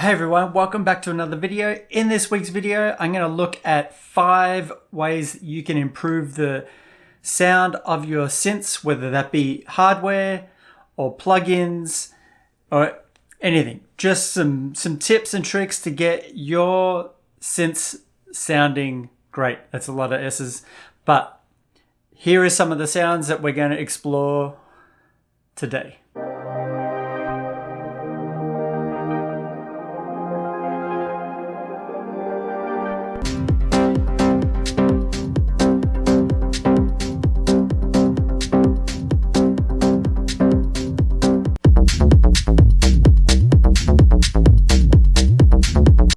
Hey everyone, welcome back to another video. In this week's video, I'm going to look at 5 ways you can improve the sound of your synths, whether that be hardware or plugins or anything. Just some tips and tricks to get your synths sounding great. That's a lot of S's, but here are some of the sounds that we're going to explore today.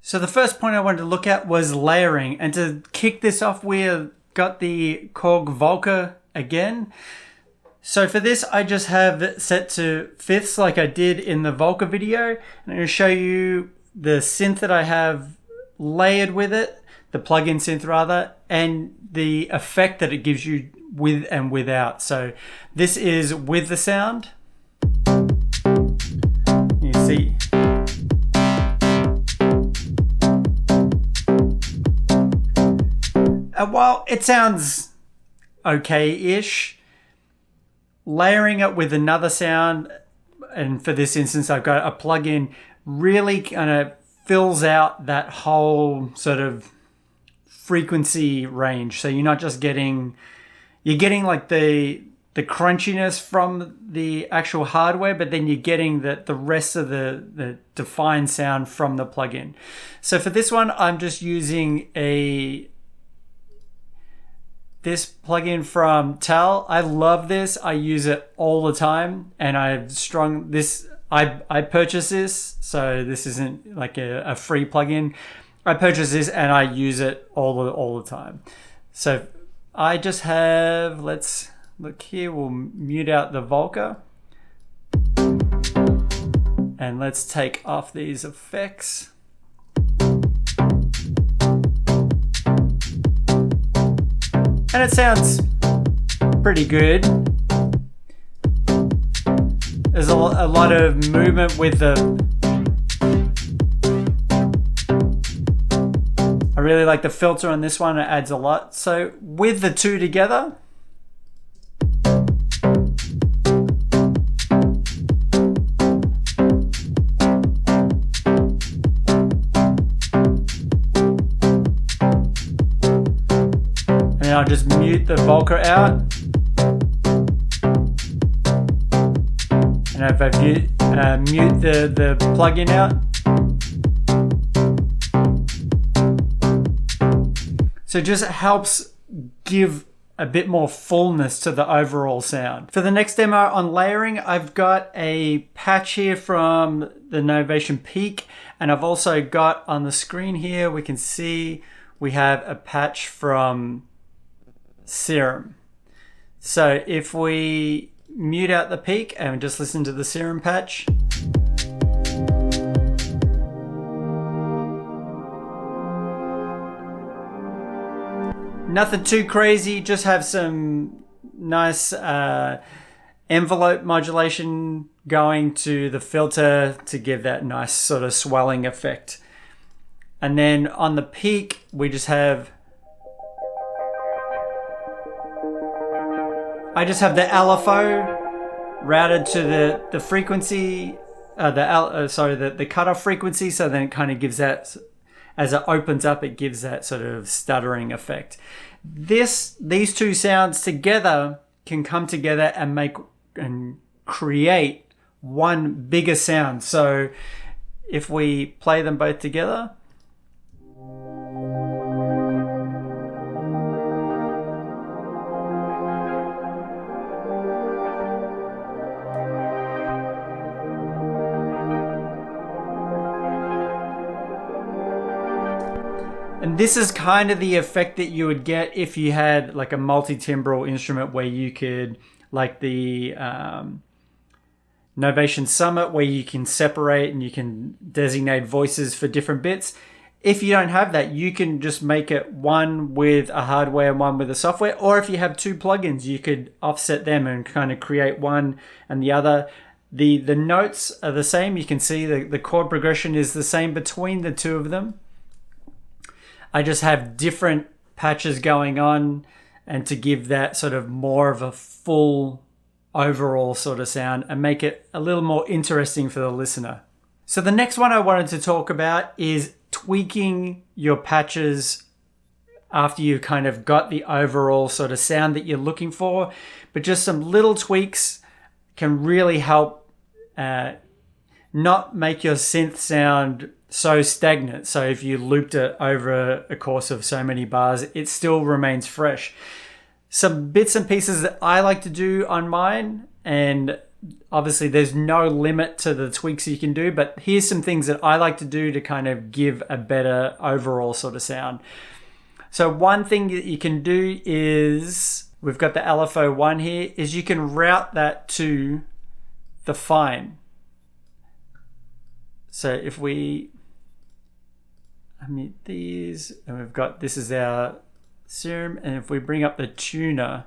So the first point I wanted to look at was layering, and to kick this off we've got the Korg Volca again. So for this I just have it set to fifths like I did in the Volca video, and I'm going to show you the synth that I have layered with it, the plugin synth rather, and the effect that it gives you with and without. So this is with the sound. You see. While it sounds okay-ish, layering it with another sound, and for this instance I've got a plugin, really kind of fills out that whole sort of frequency range. So you're not just getting, you're getting like the crunchiness from the actual hardware, but then you're getting the rest of the defined sound from the plugin. So for this one I'm just using this plugin from Tal. I love this. I use it all the time, and I've strung this. I purchased this, so this isn't like a free plugin. I purchased this and I use it all the time. So I just have, let's look here. We'll mute out the Volca, and let's take off these effects. And it sounds pretty good. There's a lot of movement with I really like the filter on this one, it adds a lot. So with the two together, and I'll just mute the Volca out. And if I mute the plugin out. So it just helps give a bit more fullness to the overall sound. For the next demo on layering, I've got a patch here from the Novation Peak, and I've also got on the screen here, we can see we have a patch from Serum. So if we mute out the Peak and just listen to the Serum patch, nothing too crazy, just have some nice envelope modulation going to the filter to give that nice sort of swelling effect. And then on the Peak we just have, I just have the LFO routed to the frequency, the cutoff frequency, so then it kind of gives that, as it opens up, it gives that sort of stuttering effect. These two sounds together can come together and make and create one bigger sound. So if we play them both together, and this is kind of the effect that you would get if you had like a multi-timbral instrument where you could, like the Novation Summit, where you can separate and you can designate voices for different bits. If you don't have that, you can just make it one with a hardware and one with a software. Or if you have two plugins, you could offset them and kind of create one and the other. The notes are the same. You can see the chord progression is the same between the two of them. I just have different patches going on, and to give that sort of more of a full overall sort of sound and make it a little more interesting for the listener. So the next one I wanted to talk about is tweaking your patches after you've kind of got the overall sort of sound that you're looking for. But just some little tweaks can really help not make your synth sound so stagnant. So if you looped it over a course of so many bars, it still remains fresh. Some bits and pieces that I like to do on mine, and obviously there's no limit to the tweaks you can do, but here's some things that I like to do to kind of give a better overall sort of sound. So one thing that you can do is, we've got the LFO1 here, is you can route that to the fine. So if we mute these, and we've got, this is our serum, and if we bring up the tuner,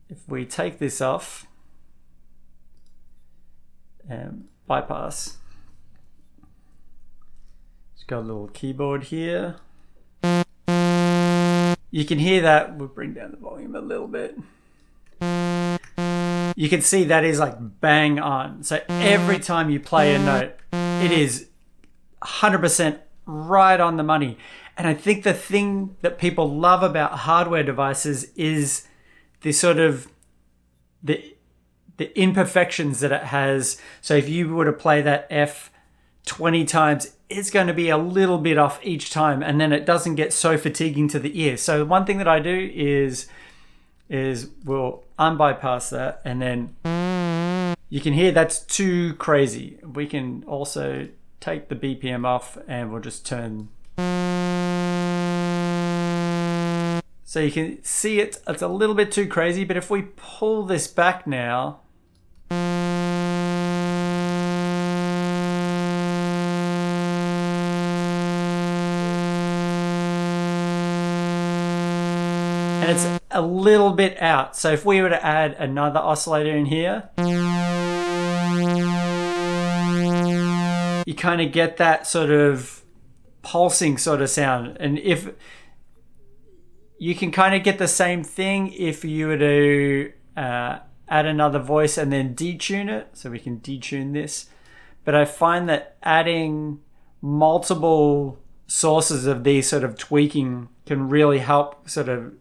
if we take this off and bypass, just got a little keyboard here. You can hear that. We'll bring down the volume a little bit. You can see that is like bang on. So every time you play a note, it is 100% right on the money. And I think the thing that people love about hardware devices is the sort of the imperfections that it has. So if you were to play that F 20 times, it's going to be a little bit off each time, and then it doesn't get so fatiguing to the ear. So one thing that I do is we'll unbypass that, and then you can hear that's too crazy. We can also take the BPM off, and we'll just turn. So you can see it's a little bit too crazy, but if we pull this back now, and it's a little bit out. So if we were to add another oscillator in here, you kind of get that sort of pulsing sort of sound. And if you can kind of get the same thing if you were to add another voice and then detune it. So we can detune this. But I find that adding multiple sources of these sort of tweaking can really help sort of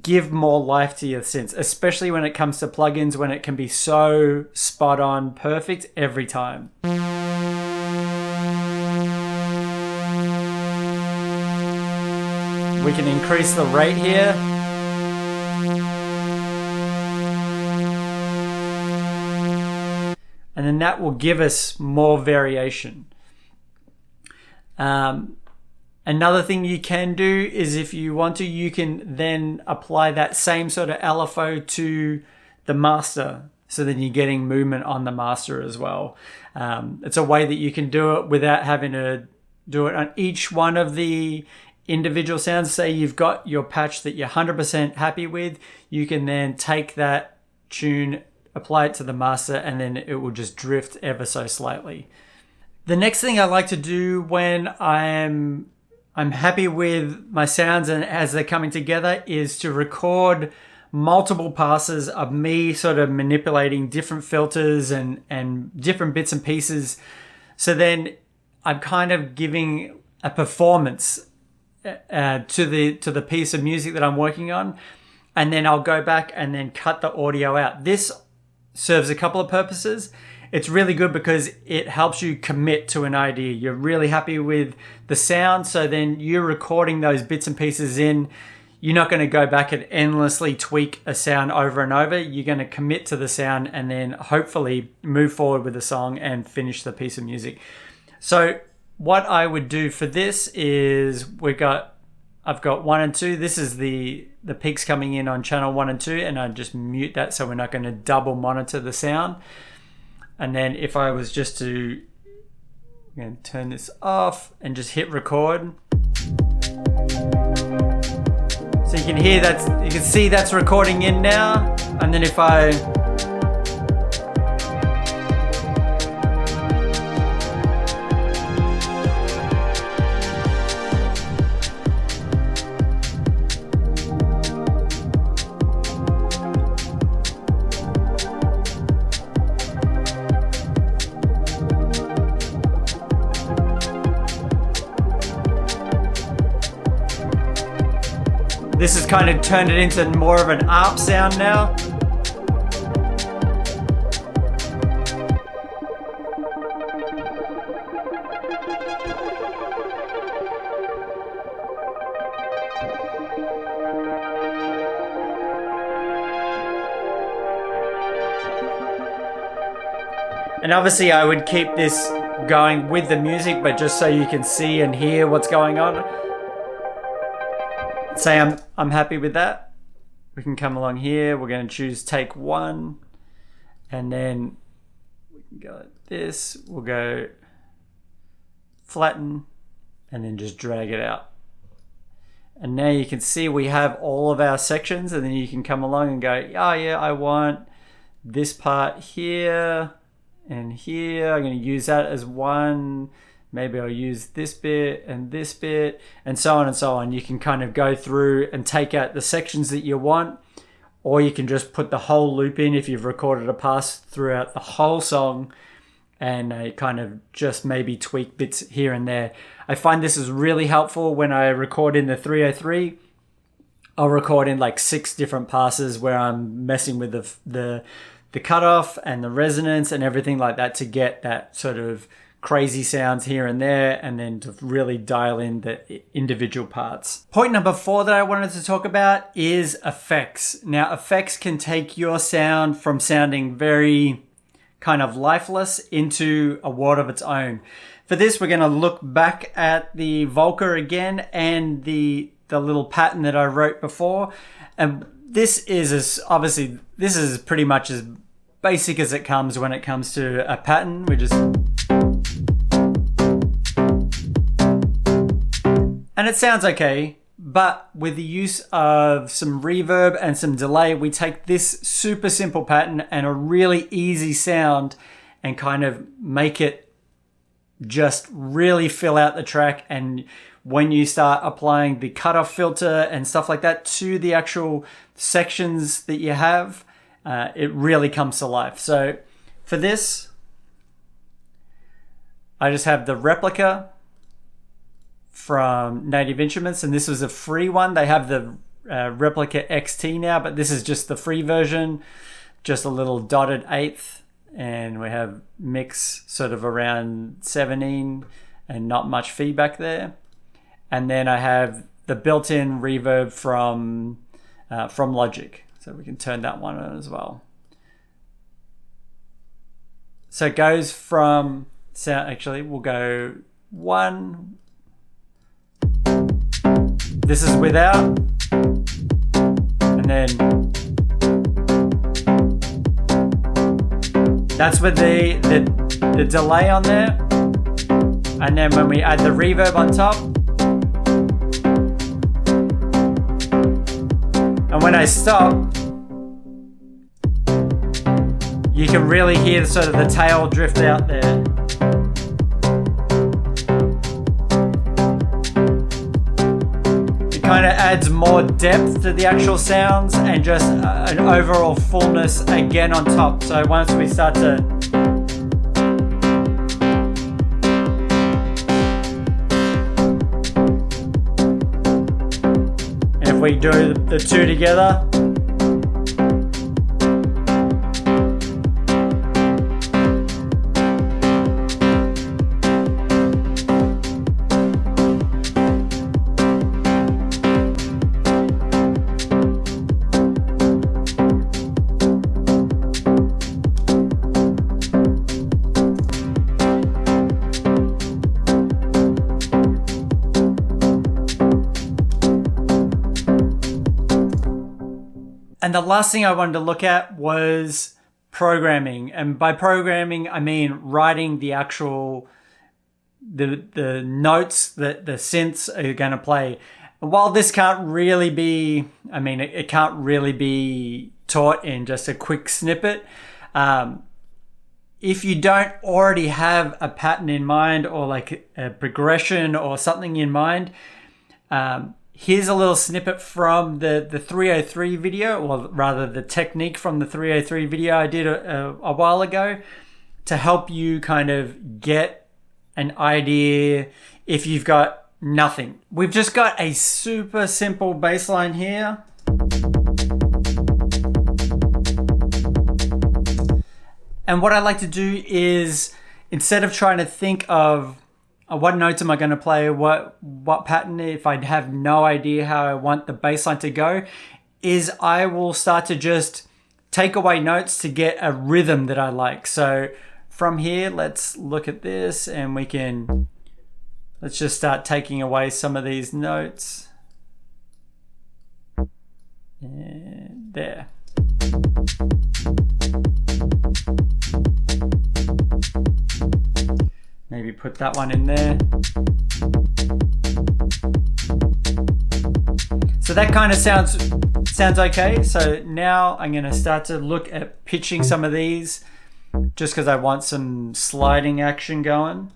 give more life to your synths, especially when it comes to plugins, when it can be so spot on perfect every time. We can increase the rate here. And then that will give us more variation. Another thing you can do is, if you want to, you can then apply that same sort of LFO to the master. So then you're getting movement on the master as well. It's a way that you can do it without having to do it on each one of the individual sounds. Say you've got your patch that you're 100% happy with, you can then take that tune, apply it to the master, and then it will just drift ever so slightly. The next thing I like to do when I'm happy with my sounds and as they're coming together is to record multiple passes of me sort of manipulating different filters and different bits and pieces. So then I'm kind of giving a performance to the piece of music that I'm working on, and then I'll go back and then cut the audio out. This serves a couple of purposes. It's really good because it helps you commit to an idea. You're really happy with the sound, so then you're recording those bits and pieces in. You're not going to go back and endlessly tweak a sound over and over. You're going to commit to the sound and then hopefully move forward with the song and finish the piece of music. So what I would do for this is I've got 1 and 2. This is the peaks coming in on channel 1 and 2, and I just mute that so we're not going to double monitor the sound. And then if I was just to turn this off and just hit record, so you can hear that, you can see that's recording in now. And then if I This has kind of turned it into more of an ARP sound now. And obviously I would keep this going with the music, but just so you can see and hear what's going on. Say I'm happy with that. We can come along here. We're going to choose take 1. And then we can go like this. We'll go flatten and then just drag it out. And now you can see we have all of our sections, and then you can come along and go, oh yeah, I want this part here and here. I'm going to use that as one. Maybe I'll use this bit and so on and so on. You can kind of go through and take out the sections that you want, or you can just put the whole loop in if you've recorded a pass throughout the whole song, and kind of just maybe tweak bits here and there. I find this is really helpful when I record in the 303. I'll record in like 6 different passes where I'm messing with the cutoff and the resonance and everything like that to get that sort of crazy sounds here and there, and then to really dial in the individual parts. Point number 4 that I wanted to talk about is effects. Now, effects can take your sound from sounding very kind of lifeless into a world of its own. For this, we're going to look back at the Volca again and the little pattern that I wrote before. And this is pretty much as basic as it comes when it comes to a pattern. We just... And it sounds okay, but with the use of some reverb and some delay, we take this super simple pattern and a really easy sound and kind of make it just really fill out the track. And when you start applying the cutoff filter and stuff like that to the actual sections that you have, it really comes to life. So for this, I just have the replica from Native Instruments, and this was a free one. They have the Replica XT now, but this is just the free version, just a little dotted eighth, and we have mix sort of around 17 and not much feedback there. And then I have the built-in reverb from Logic, so we can turn that one on as well. So it goes from sound, actually we'll go 1. This is without, and then that's with the delay on there. And then when we add the reverb on top, and when I stop, you can really hear sort of the tail drift out there. Kind of adds more depth to the actual sounds and just an overall fullness again on top. So once we start to and if we do the two together, and the last thing I wanted to look at was programming. And by programming, I mean writing the actual, the notes that the synths are going to play. And while this can't really be, I mean, it can't really be taught in just a quick snippet. If you don't already have a pattern in mind or like a progression or something in mind, here's a little snippet from the 303 video, or rather the technique from the 303 video I did a while ago, to help you kind of get an idea if you've got nothing. We've just got a super simple bass line here. And what I like to do is, instead of trying to think of what notes am I going to play, what pattern, if I have no idea how I want the bass line to go, is I will start to just take away notes to get a rhythm that I like. So from here, let's look at this and let's just start taking away some of these notes. And there. Maybe put that one in there. So that kind of sounds okay. So now I'm going to start to look at pitching some of these, just because I want some sliding action going.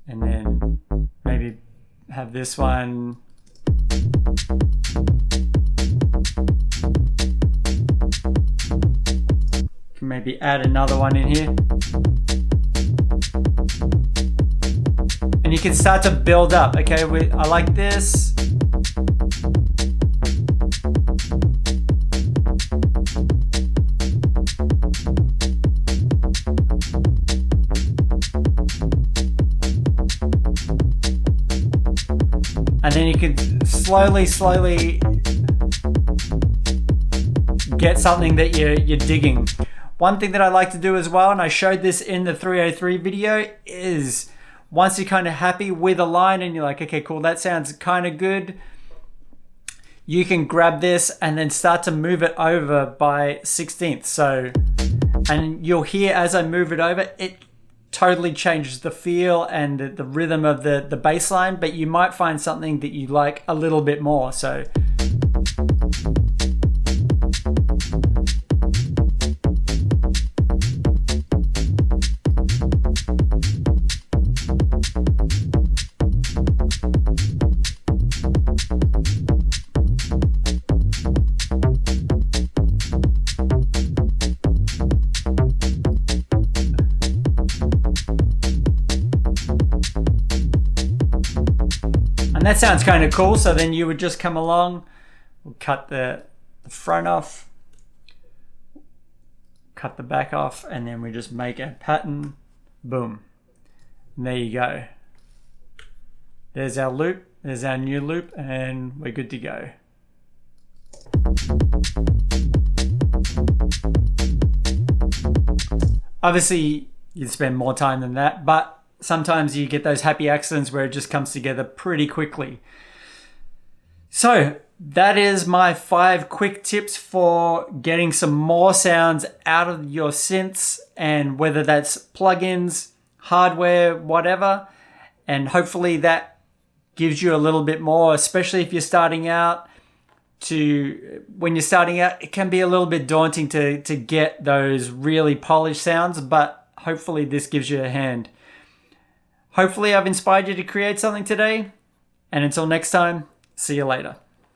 And then maybe have this one. Can maybe add another one in here. And you can start to build up. Okay, I like this. And then you can slowly get something that you're digging. One thing that I like to do as well, and I showed this in the 303 video, is once you're kind of happy with a line and you're like, okay, cool, that sounds kind of good, you can grab this and then start to move it over by 16th. So, and you'll hear as I move it over, it totally changes the feel and the rhythm of the bass line, but you might find something that you like a little bit more. So that sounds kind of cool. So then you would just come along, we'll cut the front off, cut the back off, and then we just make a pattern. Boom. And there you go. There's our loop, there's our new loop, and we're good to go. Obviously, you'd spend more time than that, but sometimes you get those happy accidents where it just comes together pretty quickly. So that is my 5 quick tips for getting some more sounds out of your synths, and whether that's plugins, hardware, whatever. And hopefully that gives you a little bit more, especially if you're starting out. When you're starting out, it can be a little bit daunting to get those really polished sounds, but hopefully this gives you a hand. Hopefully I've inspired you to create something today, and until next time, see you later.